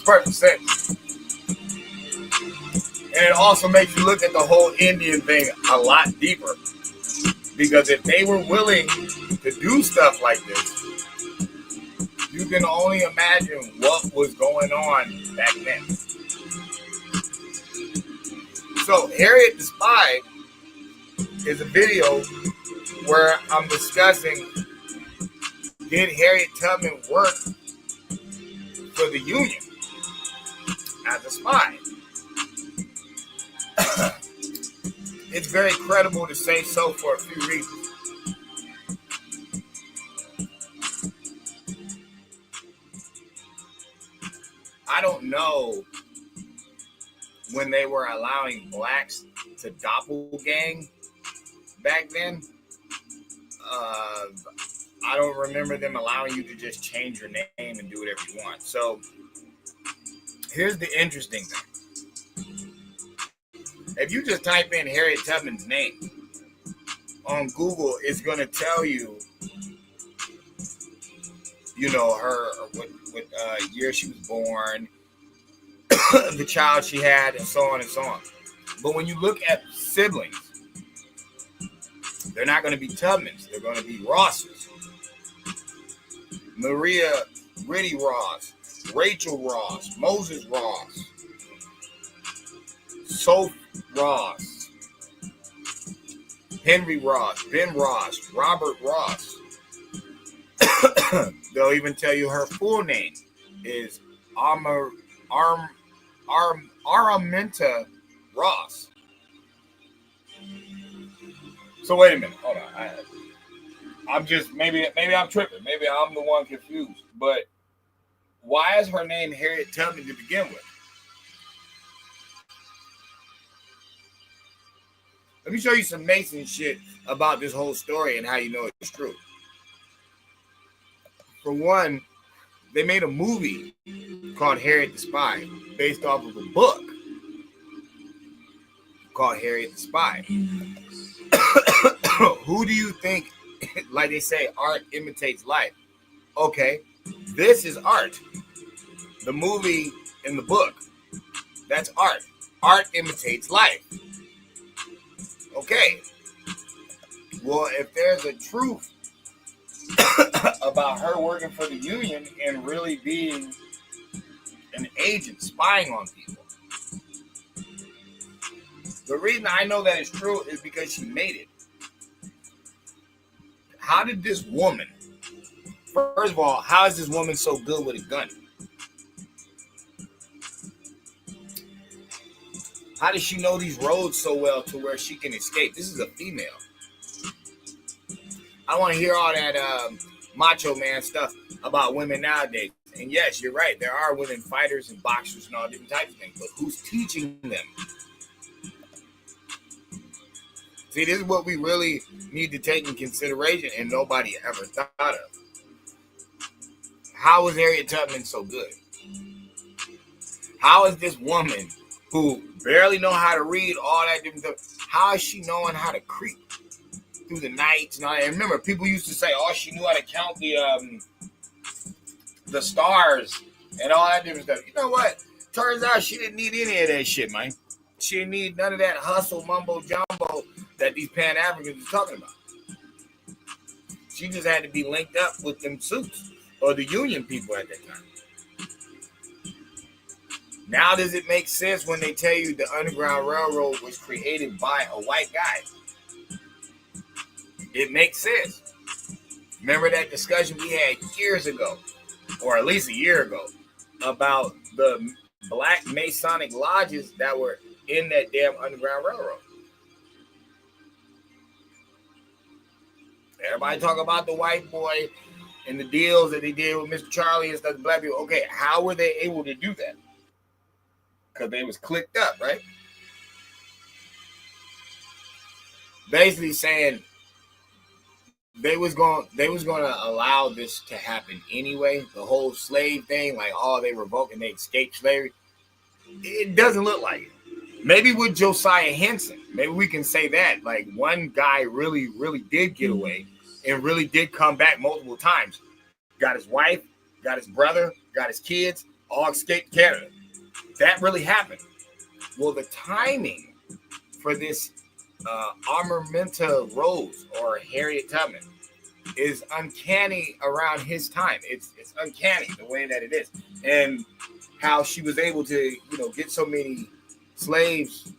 perfect sense. And it also makes you look at the whole Indian thing a lot deeper. Because if they were willing to do stuff like this, you can only imagine what was going on back then. So, Harriet the Spy is a video where I'm discussing, did Harriet Tubman work for the Union as a spy? It's very credible to say so for a few reasons. I don't know when they were allowing blacks to doppelgang back then. I don't remember them allowing you to just change your name and do whatever you want. So here's the interesting thing. If you just type in Harriet Tubman's name on Google, it's going to tell you, you know, her, what year she was born, the child she had, and so on and so on. But when you look at siblings, they're not going to be Tubmans. They're going to be Rosses. Maria Ritty Ross, Rachel Ross, Moses Ross, Soph Ross, Henry Ross, Ben Ross, Robert Ross. They'll even tell you her full name is Araminta Ross. So wait a minute, hold on. I'm just maybe I'm tripping. Maybe I'm the one confused. But why is her name Harriet Tubman to begin with? Let me show you some Mason shit about this whole story and how you know it's true. For one, they made a movie called Harriet the Spy based off of a book called Harriet the Spy. Who do you think, like they say, art imitates life? Okay, this is art. The movie and the book, that's art. Art imitates life. Okay. Well, if there's a truth about her working for the Union and really being an agent spying on people, the reason I know that is true is because she made it. How did this woman, first of all, how is this woman so good with a gun? How does she know these roads so well to where she can escape? This is a female. I want to hear all that macho man stuff about women nowadays. And yes, you're right. There are women fighters and boxers and all different types of things. But who's teaching them? See, this is what we really need to take in consideration and nobody ever thought of. How is Harriet Tubman so good? How is this woman who barely know how to read all that different stuff, how is she knowing how to creep through the nights and all that? And remember, people used to say, oh, she knew how to count the stars and all that different stuff. You know what? Turns out she didn't need any of that shit, man. She didn't need none of that hustle mumbo jumbo that these Pan-Africans are talking about. She just had to be linked up with them suits or the Union people at that time. Now does it make sense when they tell you the Underground Railroad was created by a white guy? It makes sense. Remember that discussion we had years ago, or at least a year ago, about the black Masonic lodges that were in that damn Underground Railroad. Everybody talk about the white boy and the deals that they did with Mr. Charlie and stuff, the black people. Okay, how were they able to do that? Because they was clicked up, right? Basically saying they was going to allow this to happen anyway. The whole slave thing, like, oh, they revoked and they escaped slavery. It doesn't look like it. Maybe with Josiah Henson, maybe we can say that. Like, one guy really, really did get away and really did come back multiple times. Got his wife, got his brother, got his kids, all escaped Canada. That really happened. Well, the timing for this Armamenta Rose or Harriet Tubman is uncanny around his time. It's uncanny the way that it is, and how she was able to get so many slaves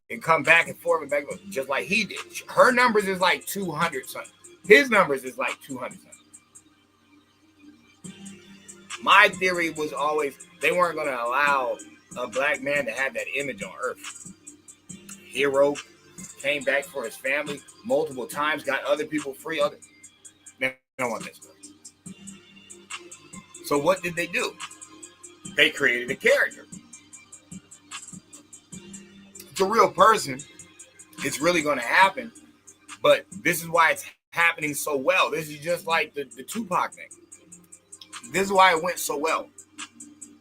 and come back and forth and back and forth, just like he did. Her numbers is like 200 something. His numbers is like 200 something. My theory was always they weren't going to allow a black man to have that image on Earth. Hero, came back for his family multiple times, got other people free. They don't want this. So what did they do? They created a character. It's a real person. It's really going to happen. But this is why it's happening so well. This is just like the Tupac thing. This is why it went so well.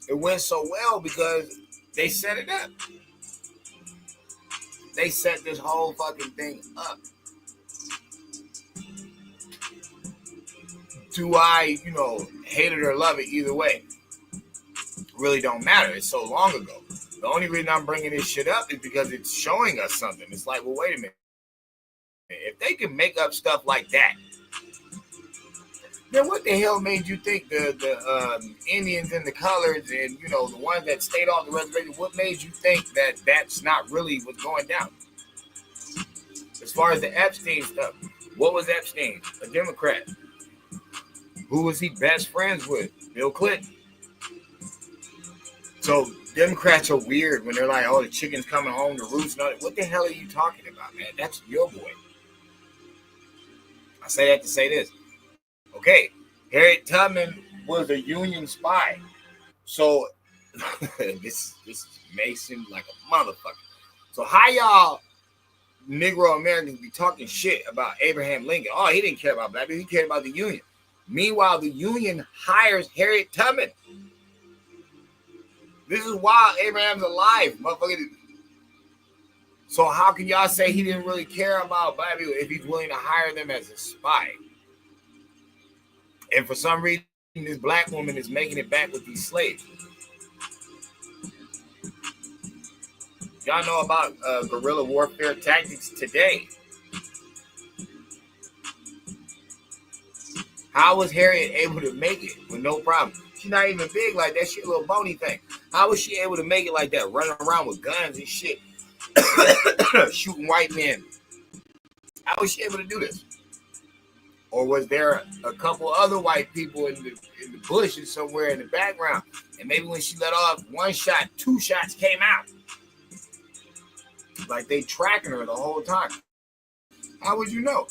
It went so well because they set it up. They set this whole fucking thing up. Do I, hate it or love it either way? Really don't matter. It's so long ago. The only reason I'm bringing this shit up is because it's showing us something. It's like, well, wait a minute. If they can make up stuff like that, then what the hell made you think the Indians and the coloreds and, the ones that stayed off the reservation, what made you think that that's not really what's going down? As far as the Epstein stuff, what was Epstein? A Democrat. Who was he best friends with? Bill Clinton. So Democrats are weird when they're like, oh, the chicken's coming home to roost. What the hell are you talking about, man? That's your boy. I say that to say this. Okay, Harriet Tubman was a Union spy. So this makes him like a motherfucker. So how y'all Negro Americans be talking shit about Abraham Lincoln? Oh, he didn't care about black people. He cared about the Union. Meanwhile, the Union hires Harriet Tubman. This is while Abraham's alive, motherfucker. So how can y'all say he didn't really care about black people if he's willing to hire them as a spy? And for some reason, this black woman is making it back with these slaves. Y'all know about guerrilla warfare tactics today. How was Harriet able to make it with no problem? She's not even big like that. She a little bony thing. How was she able to make it like that, running around with guns and shit, shooting white men? How was she able to do this? Or was there a couple other white people in the bushes somewhere in the background? And maybe when she let off one shot, two shots came out. Like they tracking her the whole time. How would you know?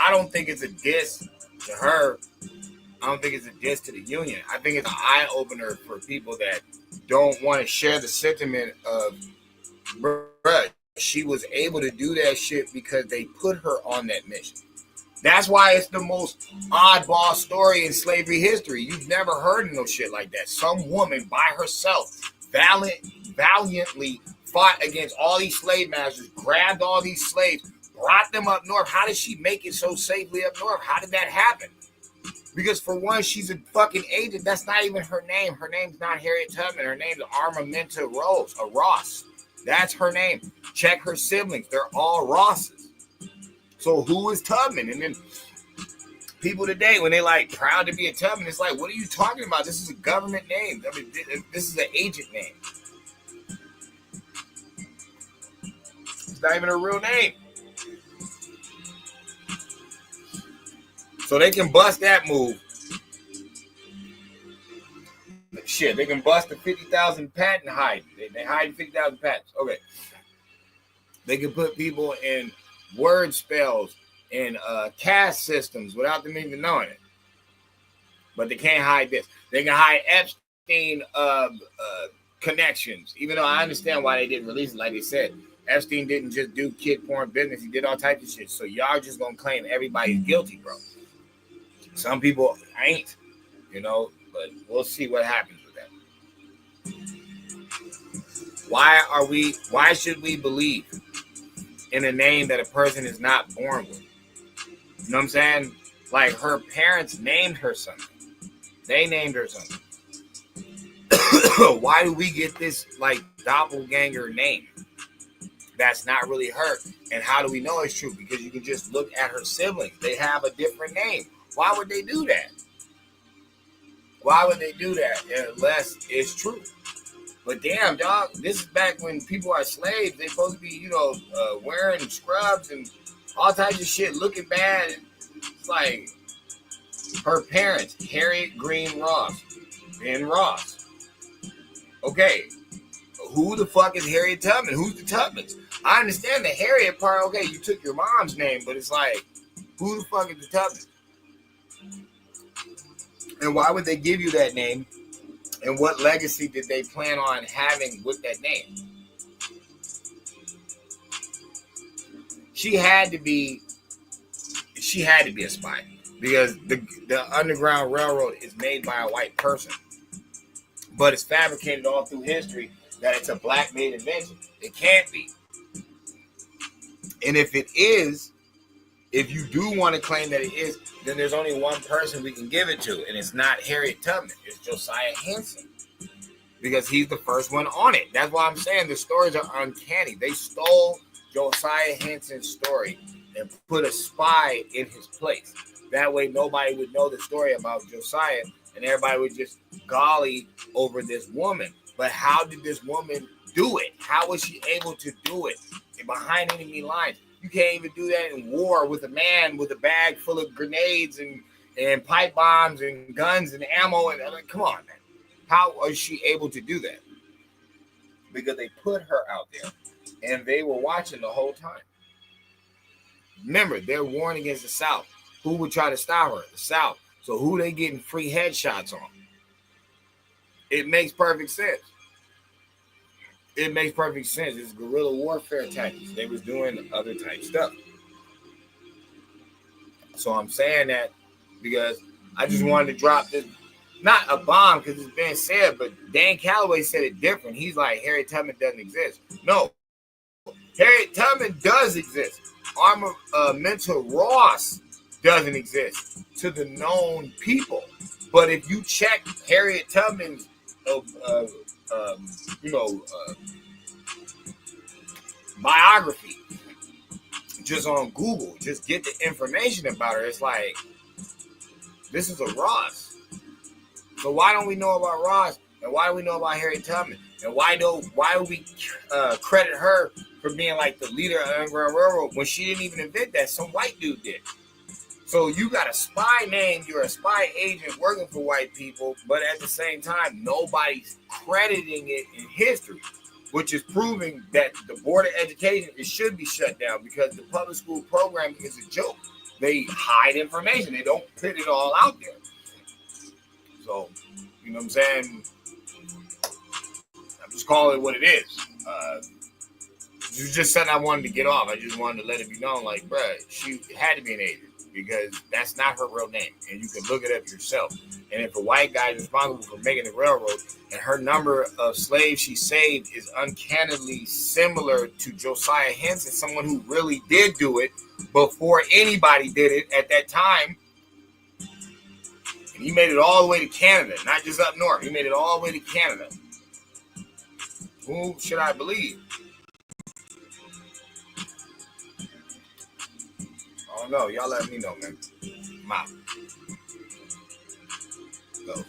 I don't think it's a diss to her. I don't think it's a diss to the Union. I think it's an eye-opener for people that don't want to share the sentiment of, bruh, she was able to do that shit because they put her on that mission. That's why it's the most oddball story in slavery history. You've never heard of no shit like that. Some woman by herself valiantly fought against all these slave masters, grabbed all these slaves, brought them up north. How did she make it so safely up north? How did that happen? Because for one, she's a fucking agent. That's not even her name. Her name's not Harriet Tubman. Her name's Armamenta Rose, a Ross. That's her name. Check her siblings. They're all Rosses. So who is Tubman? And then people today, when they like proud to be a Tubman, it's like, what are you talking about? This is a government name. I mean, this is an agent name. It's not even a real name. So they can bust that move. Shit, they can bust the 50,000 patent hide. They hide 50,000 patents. Okay. They can put people in word spells and caste systems without them even knowing it. But they can't hide this. They can hide Epstein connections, even though I understand why they didn't release it. Like they said, Epstein didn't just do kid porn business. He did all types of shit. So y'all just gonna claim everybody's guilty, bro. Some people ain't, but we'll see what happens with that. Why should we believe in a name that a person is not born with? You know what I'm saying? Like her parents named her something. They named her something. Why do we get this like doppelganger name? That's not really her. And how do we know it's true? Because you can just look at her siblings. They have a different name. Why would they do that? Why would they do that unless it's true? But damn, dog, this is back when people are slaves. They supposed to be, wearing scrubs and all types of shit, looking bad. It's like her parents, Harriet Green Ross, and Ross. Okay, who the fuck is Harriet Tubman? Who's the Tubmans? I understand the Harriet part. Okay, you took your mom's name, but it's like, who the fuck is the Tubmans? And why would they give you that name? And what legacy did they plan on having with that name? She had to be a spy because the Underground Railroad is made by a white person, but it's fabricated all through history that it's a black made invention. It can't be. And if it is, if you do want to claim that it is, then there's only one person we can give it to, and it's not Harriet Tubman. It's Josiah Henson, because he's the first one on it. That's why I'm saying the stories are uncanny. They stole Josiah Henson's story and put a spy in his place. That way nobody would know the story about Josiah, and everybody would just golly over this woman. But how did this woman do it? How was she able to do it behind enemy lines? You can't even do that in war with a man with a bag full of grenades and pipe bombs and guns and ammo. And like, come on, man. How was she able to do that? Because they put her out there and they were watching the whole time. Remember, they're warring against the South. Who would try to stop her? The South. So who they getting free headshots on? It makes perfect sense. It makes perfect sense. It's guerrilla warfare tactics. They was doing other type stuff. So I'm saying that because I just wanted to drop this, not a bomb because it's been said, but Dan Calloway said it different. He's like, Harriet Tubman doesn't exist. No, Harriet Tubman does exist. Mentor Ross doesn't exist to the known people. But if you check Harriet Tubman's biography just on Google, just get the information about her, it's like, this is a Ross. So why don't we know about Ross? And why do we know about Harriet Tubman? And why do we credit her for being like the leader of the Underground Railroad when she didn't even invent that? Some white dude did. So you got a spy name, you're a spy agent working for white people, but at the same time, nobody's crediting it in history, which is proving that the Board of Education, it should be shut down because the public school program is a joke. They hide information. They don't put it all out there. So, you know what I'm saying? I'm just calling it what it is. It was just something I wanted to get off. I just wanted to let it be known, like, bruh, she had to be an agent because that's not her real name. And you can look it up yourself. And if a white guy is responsible for making the railroad and her number of slaves she saved is uncannily similar to Josiah Henson, someone who really did do it before anybody did it at that time, and he made it all the way to Canada, not just up north. He made it all the way to Canada. Who should I believe? I don't know. Y'all let me know, man. I'm out. Go.